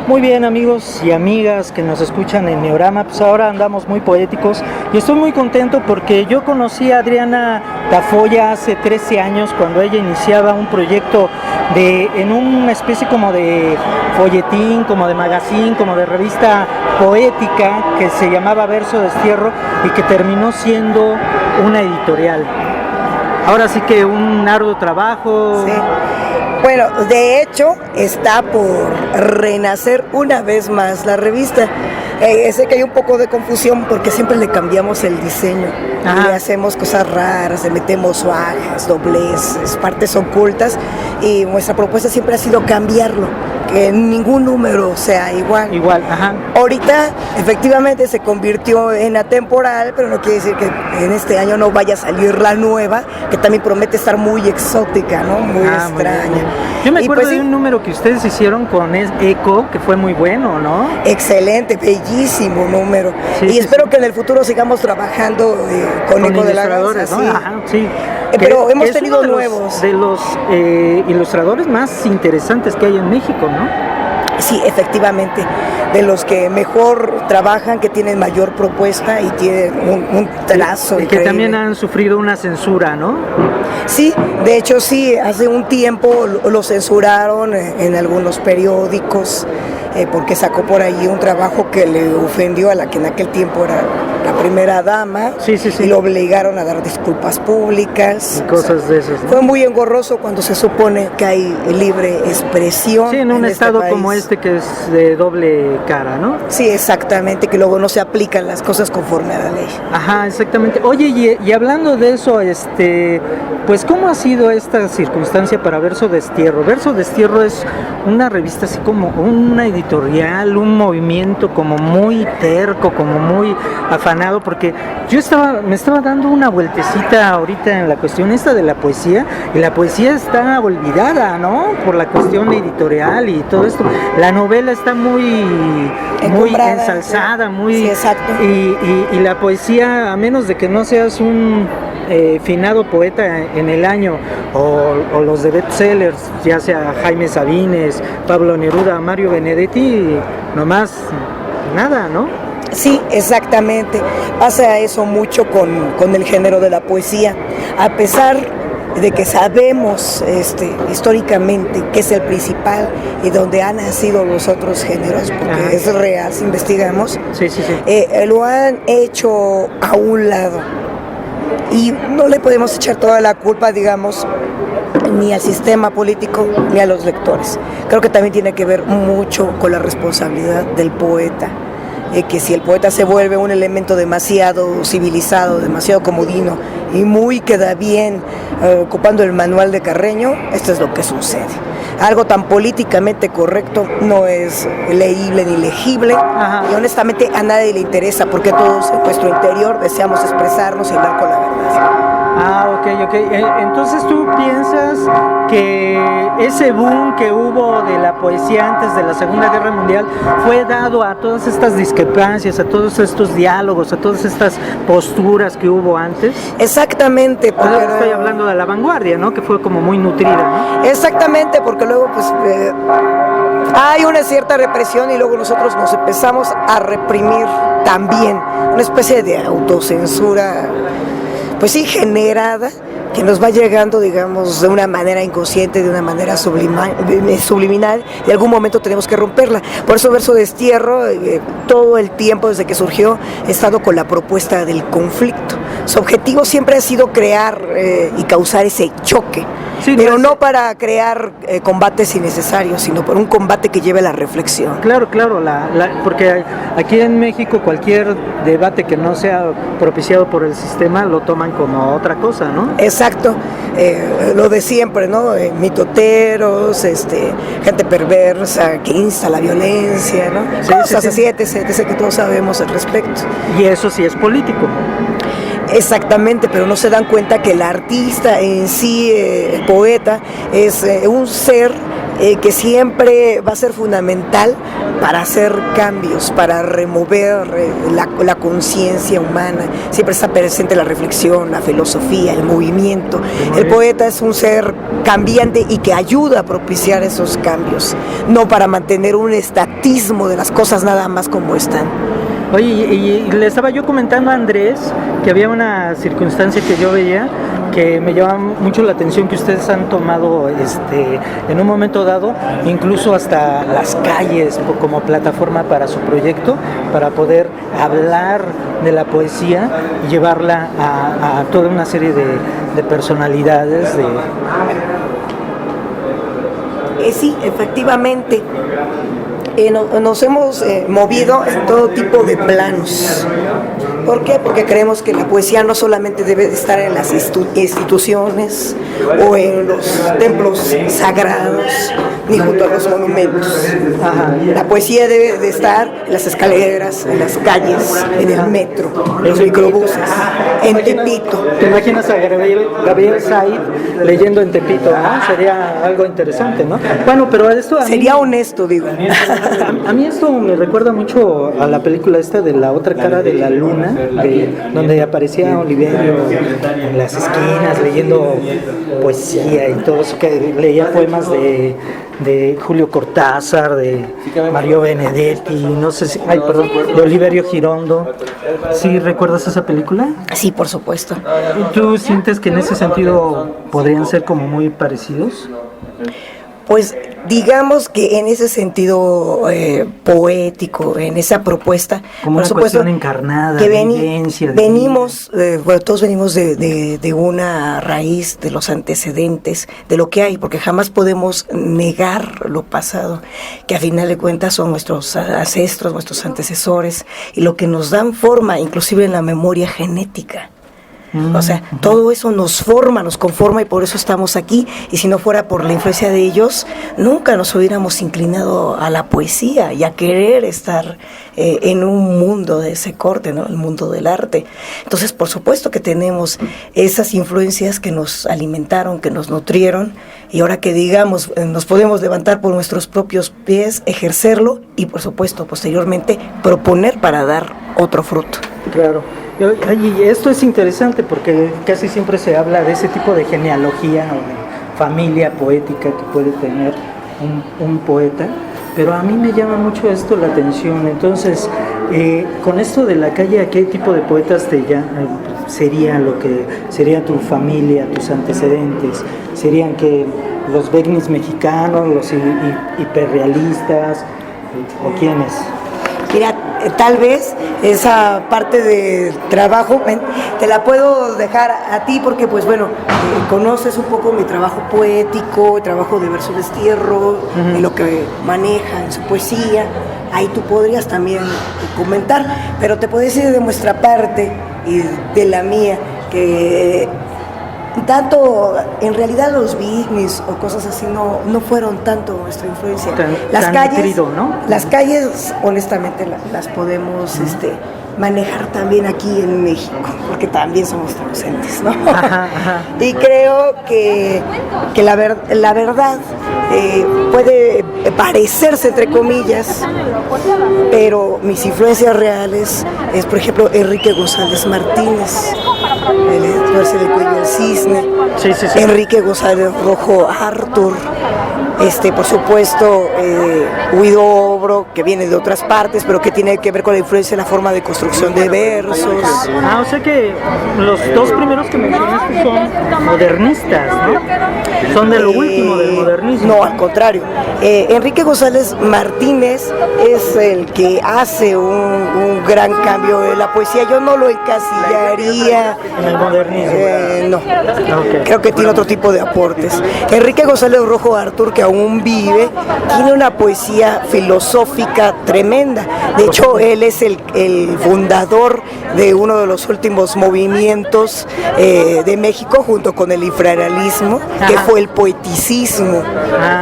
Muy bien, amigos y amigas que nos escuchan en Neorama, pues ahora andamos muy poéticos y estoy muy contento porque yo conocí a Adriana Tafolla hace 13 años cuando ella iniciaba un proyecto en una especie como de folletín, como de magazine, como de revista poética que se llamaba Verso Destierro y que terminó siendo una editorial. Ahora sí que un arduo trabajo. Sí. Bueno, de hecho, está por renacer una vez más la revista. Sé que hay un poco de confusión porque siempre le cambiamos el diseño. Ajá. Le hacemos cosas raras, le metemos bajas, dobleces, partes ocultas y nuestra propuesta siempre ha sido cambiarlo, que ningún número sea igual. Igual, ajá. Ahorita efectivamente se convirtió en atemporal, pero no quiere decir que en este año no vaya a salir la nueva, que también promete estar muy exótica, ¿no? Muy extraña. Muy Yo me acuerdo pues, de un número que ustedes hicieron con Eco, que fue muy bueno, ¿no? Excelente, bellísimo número. Sí, y sí, espero sí. que en el futuro sigamos trabajando con Eco de la ilustradores, Garza, ¿no? sí. Ajá, sí. Pero hemos es tenido uno nuevos. De los ilustradores más interesantes que hay en México, ¿no? Sí, efectivamente, de los que mejor trabajan, que tienen mayor propuesta y tienen un trazo. Y que también han sufrido una censura, ¿no? Sí, de hecho sí, hace un tiempo lo censuraron en algunos periódicos porque sacó por ahí un trabajo que le ofendió a la que en aquel tiempo era la primera dama. Sí, sí, sí. Y lo obligaron a dar disculpas públicas. Y cosas de esas, ¿no? Fue muy engorroso cuando se supone que hay libre expresión. Sí, en un estado país. como este que es de doble cara, ¿no? Sí, exactamente, que luego no se aplican las cosas conforme a la ley. Ajá, exactamente. Oye, y hablando de eso, pues ¿cómo ha sido esta circunstancia para Verso Destierro? Verso Destierro es una revista así como una editorial, un movimiento como muy terco, como muy afanado, porque yo me estaba dando una vueltecita ahorita en la cuestión esta de la poesía, y la poesía está olvidada, ¿no? Por la cuestión editorial y todo esto. La novela está muy ensalzada, muy... Sí, exacto. Y la poesía, a menos de que no seas un finado poeta en el año, o los de bestsellers, ya sea Jaime Sabines, Pablo Neruda, Mario Benedetti, nomás nada, ¿no? Sí, exactamente. Pasa eso mucho con el género de la poesía. A pesar de que sabemos históricamente que es el principal y donde han nacido los otros géneros, porque Ajá. es real, si investigamos, Sí, sí, sí. lo han hecho a un lado. Y no le podemos echar toda la culpa, digamos, ni al sistema político ni a los lectores. Creo que también tiene que ver mucho con la responsabilidad del poeta. Que si el poeta se vuelve un elemento demasiado civilizado, demasiado comodino y muy queda bien ocupando el manual de Carreño, esto es lo que sucede. Algo tan políticamente correcto no es leíble ni legible. Ajá. Y honestamente a nadie le interesa porque todos en nuestro interior deseamos expresarnos y hablar con la verdad. Ah, ok. Entonces tú piensas que ese boom que hubo de la poesía antes de la Segunda Guerra Mundial fue dado a todas estas discrepancias, a todos estos diálogos, a todas estas posturas que hubo antes. Exactamente. Porque estoy hablando de la vanguardia, ¿no? Que fue como muy nutrida, ¿no? Exactamente, porque luego pues hay una cierta represión y luego nosotros nos empezamos a reprimir también, una especie de autocensura, pues sí, generada, que nos va llegando, digamos, de una manera inconsciente, de una manera subliminal, y en algún momento tenemos que romperla. Por eso Verso Destierro, todo el tiempo desde que surgió, ha estado con la propuesta del conflicto. Su objetivo siempre ha sido crear y causar ese choque, sí, pero no para crear combates innecesarios, sino por un combate que lleve a la reflexión. Claro, porque aquí en México cualquier debate que no sea propiciado por el sistema lo toman como otra cosa, ¿no? Exacto, lo de siempre, ¿no? Mitoteros, gente perversa que insta la violencia, ¿no? Sí, cosas así, etc., que todos sabemos al respecto. Y eso sí es político. Exactamente, pero no se dan cuenta que el artista en sí, el poeta, es un ser que siempre va a ser fundamental para hacer cambios, para remover la conciencia humana. Siempre está presente la reflexión, la filosofía, el movimiento. El poeta es un ser cambiante y que ayuda a propiciar esos cambios, no para mantener un estatismo de las cosas nada más como están. Oye, y le estaba yo comentando a Andrés que había una circunstancia que yo veía que me llama mucho la atención, que ustedes han tomado en un momento dado, incluso hasta las calles como plataforma para su proyecto, para poder hablar de la poesía y llevarla a toda una serie de personalidades. Sí, efectivamente. Nos hemos movido en todo tipo de planos. ¿Por qué? Porque creemos que la poesía no solamente debe de estar en las instituciones o en los templos sagrados ni junto a los monumentos. La poesía debe de estar en las escaleras, en las calles, en el metro, en los microbuses, en Tepito. ¿Te imaginas a Gabriel Said leyendo en Tepito, no? Sería algo interesante, ¿no? Bueno, pero esto sería honesto, digo. A mí esto me recuerda mucho a la película esta de La otra cara de la luna, donde aparecía Oliverio en las esquinas leyendo poesía y todo eso, que leía poemas de Julio Cortázar, de Mario Benedetti, no sé si, de Oliverio Girondo. ¿Sí recuerdas esa película? Sí, por supuesto. ¿Tú sientes que en ese sentido podrían ser como muy parecidos? Pues digamos que en ese sentido poético, en esa propuesta, como por una supuesto, cuestión encarnada, que venimos, todos venimos de una raíz, de los antecedentes, de lo que hay, porque jamás podemos negar lo pasado, que a final de cuentas son nuestros ancestros, nuestros antecesores, y lo que nos dan forma, inclusive en la memoria genética. O sea, todo eso nos forma, nos conforma, y por eso estamos aquí. Y si no fuera por la influencia de ellos, nunca nos hubiéramos inclinado a la poesía y a querer estar en un mundo de ese corte, ¿no? El mundo del arte. Entonces, por supuesto que tenemos esas influencias que nos alimentaron, que nos nutrieron, y ahora que digamos, nos podemos levantar por nuestros propios pies, ejercerlo y, por supuesto, posteriormente proponer para dar otro fruto. Claro. Y esto es interesante porque casi siempre se habla de ese tipo de genealogía o de familia poética que puede tener un poeta, pero a mí me llama mucho esto la atención. Entonces, con esto de la calle, ¿a qué tipo de poetas sería lo que sería tu familia, tus antecedentes? ¿Serían que los begnis mexicanos, los hiperrealistas, o quiénes? Mira, tal vez esa parte de trabajo te la puedo dejar a ti porque, pues bueno, conoces un poco mi trabajo poético, el trabajo de verso destierro, y lo que maneja en su poesía. Ahí tú podrías también comentar, pero te puedo decir de nuestra parte y de la mía que tanto, en realidad los beatniks o cosas así no fueron tanto nuestra influencia. Las calles, nutrido, ¿no? Las calles, honestamente, las podemos manejar también aquí en México, porque también somos docentes, ¿no? Y creo que la verdad puede parecerse, entre comillas, pero mis influencias reales es, por ejemplo, Enrique González Martínez, el editor del Cuello del Cisne, sí. Enrique González Rojo Artur, por supuesto, Guido Obro, que viene de otras partes, pero que tiene que ver con la influencia en la forma de construcción de versos. O sea que los dos primeros que mencionaste son modernistas, ¿no? Son de lo último del modernismo. No, al contrario. Enrique González Martínez es el que hace un gran cambio en la poesía. Yo no lo encasillaría en el modernismo. No, creo que tiene otro tipo de aportes. Enrique González Rojo Artur, que aún vive, tiene una poesía filosófica filosófica tremenda. De hecho, él es el fundador de uno de los últimos movimientos de México, junto con el infrarrealismo, que fue el poeticismo.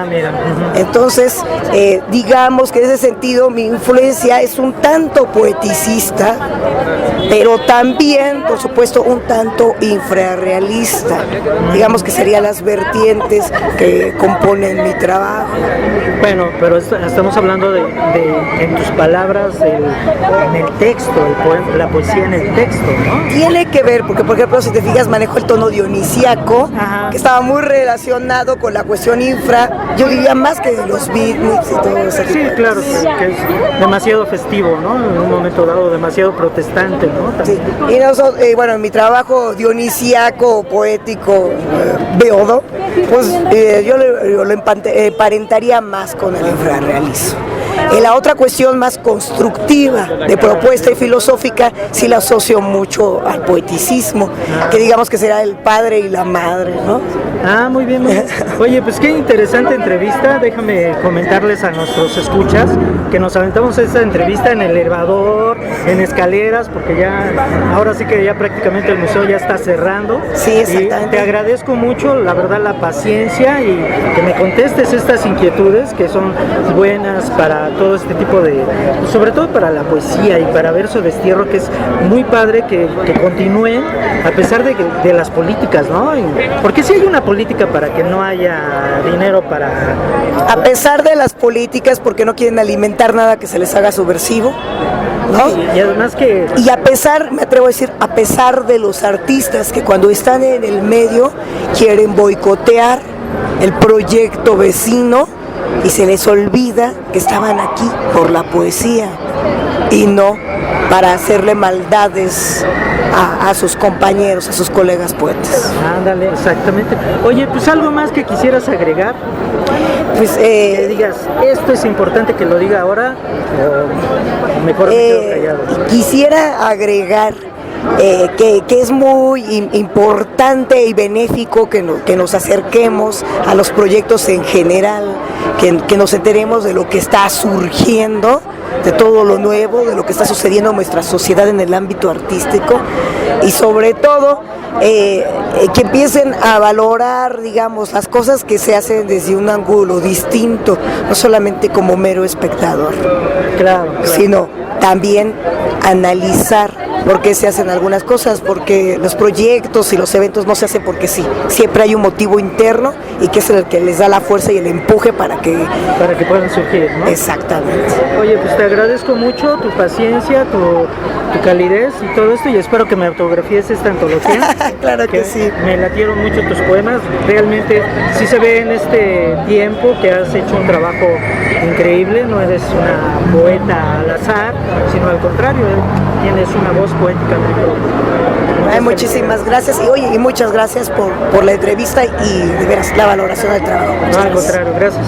Mira. Entonces, digamos que en ese sentido mi influencia es un tanto poeticista, pero también, por supuesto, un tanto infrarrealista. Digamos que serían las vertientes que componen mi trabajo. Bueno, pero estamos hablando de en tus palabras, en el texto, la poesía en el texto, ¿no? Tiene que ver, porque por ejemplo, si te fijas, manejo el tono dionisíaco, que estaba muy relacionado con la cuestión infra, yo diría más que de los beatniks y todo eso. Sí, claro, que es demasiado festivo, ¿no? En un momento dado, demasiado protestante, ¿no? Sí. Y nosotros, bueno, en mi trabajo dionisíaco, poético, beodo, pues yo lo emparentaría más con el infrarrealismo. En la otra cuestión más constructiva, de propuesta y filosófica, sí la asocio mucho al poeticismo, que digamos que será el padre y la madre, ¿no? Muy bien, muy bien. Oye, pues qué interesante entrevista. Déjame comentarles a nuestros escuchas que nos aventamos esta entrevista en el elevador, en escaleras, porque ya, ahora sí que ya prácticamente el museo ya está cerrando. Sí, exactamente. Y te agradezco mucho, la verdad, la paciencia y que me contestes estas inquietudes que son buenas para todo este tipo de, sobre todo para la poesía y para verso destierro, que es muy padre que continúen a pesar de las políticas, ¿no? Porque si hay una política para que no haya dinero para... A pesar de las políticas, porque no quieren alimentar nada que se les haga subversivo, ¿no? Sí, y además que... Y a pesar, me atrevo a decir, a pesar de los artistas que cuando están en el medio quieren boicotear el proyecto vecino y se les olvida que estaban aquí por la poesía y no para hacerle maldades a sus compañeros, a sus colegas poetas. Ándale, exactamente. Oye, pues algo más que quisieras agregar. Pues que digas, esto es importante que lo diga ahora, o mejor me quedo callado. Quisiera agregar que es muy importante y benéfico que nos acerquemos a los proyectos en general, que nos enteremos de lo que está surgiendo, de todo lo nuevo, de lo que está sucediendo en nuestra sociedad en el ámbito artístico y sobre todo que empiecen a valorar, digamos, las cosas que se hacen desde un ángulo distinto, no solamente como mero espectador, claro. Sino también analizar por qué se hacen algunas cosas, porque los proyectos y los eventos no se hacen porque sí, siempre hay un motivo interno y que es el que les da la fuerza y el empuje para que puedan surgir, ¿no? Exactamente. Oye, pues te agradezco mucho tu paciencia, tu calidez y todo esto, y espero que me autografíes esta antología. Claro que sí. Me latieron mucho tus poemas, realmente sí se ve en este tiempo que has hecho un trabajo increíble, no eres una poeta al azar, sino al contrario, tienes una voz poética muy propia. Muchísimas gracias y muchas gracias por la entrevista y de veras la valoración del trabajo. No, al contrario, gracias.